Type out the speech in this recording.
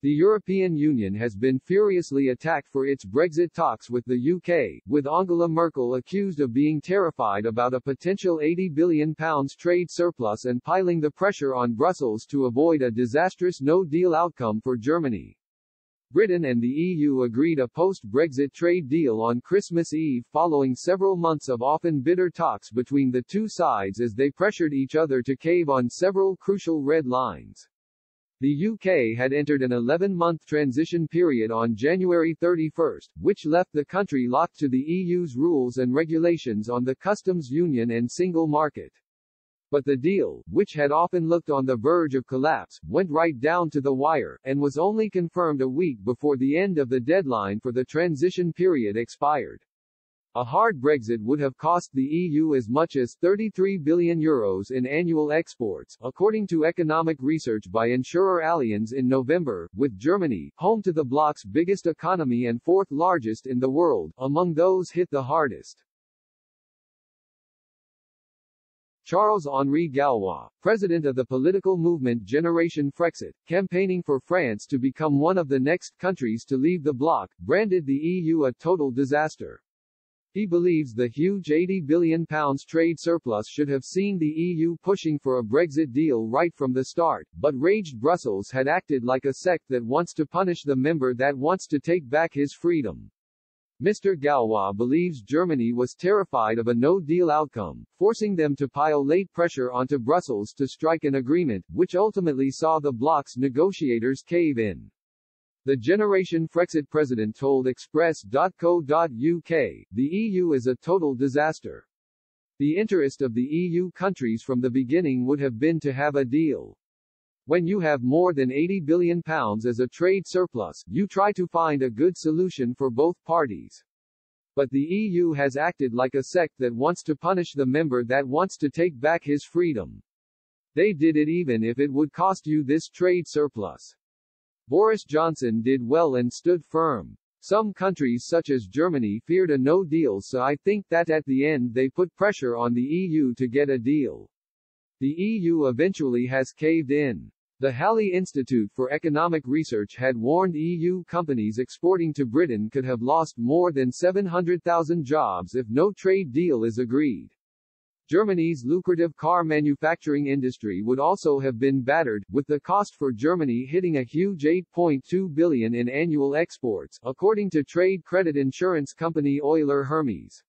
The European Union has been furiously attacked for its Brexit talks with the UK, with Angela Merkel accused of being terrified about a potential £80 billion trade surplus and piling the pressure on Brussels to avoid a disastrous no-deal outcome for Germany. Britain and the EU agreed a post-Brexit trade deal on Christmas Eve following several months of often bitter talks between the two sides as they pressured each other to cave on several crucial red lines. The UK had entered an 11-month transition period on January 31, which left the country locked to the EU's rules and regulations on the customs union and single market. But the deal, which had often looked on the verge of collapse, went right down to the wire, and was only confirmed a week before the end of the deadline for the transition period expired. A hard Brexit would have cost the EU as much as €33 billion in annual exports, according to economic research by insurer Allianz in November, with Germany, home to the bloc's biggest economy and fourth largest in the world, among those hit the hardest. Charles-Henri Gallois, president of the political movement Generation Frexit, campaigning for France to become one of the next countries to leave the bloc, branded the EU a total disaster. He believes the huge £80 billion trade surplus should have seen the EU pushing for a Brexit deal right from the start, but raged Brussels had acted like a sect that wants to punish the member that wants to take back his freedom. Mr. Gallois believes Germany was terrified of a no-deal outcome, forcing them to pile late pressure onto Brussels to strike an agreement, which ultimately saw the bloc's negotiators cave in. The Generation Frexit president told Express.co.uk, "The EU is a total disaster. The interest of the EU countries from the beginning would have been to have a deal. When you have more than £80 billion as a trade surplus, you try to find a good solution for both parties. But the EU has acted like a sect that wants to punish the member that wants to take back his freedom. They did it even if it would cost you this trade surplus." Boris Johnson did well and stood firm. Some countries such as Germany feared a no deal, so I think that at the end they put pressure on the EU to get a deal. The EU eventually has caved in. The Halley Institute for Economic Research had warned EU companies exporting to Britain could have lost more than 700,000 jobs if no trade deal is agreed. Germany's lucrative car manufacturing industry would also have been battered, with the cost for Germany hitting a huge $8.2 billion in annual exports, according to trade credit insurance company Euler Hermes.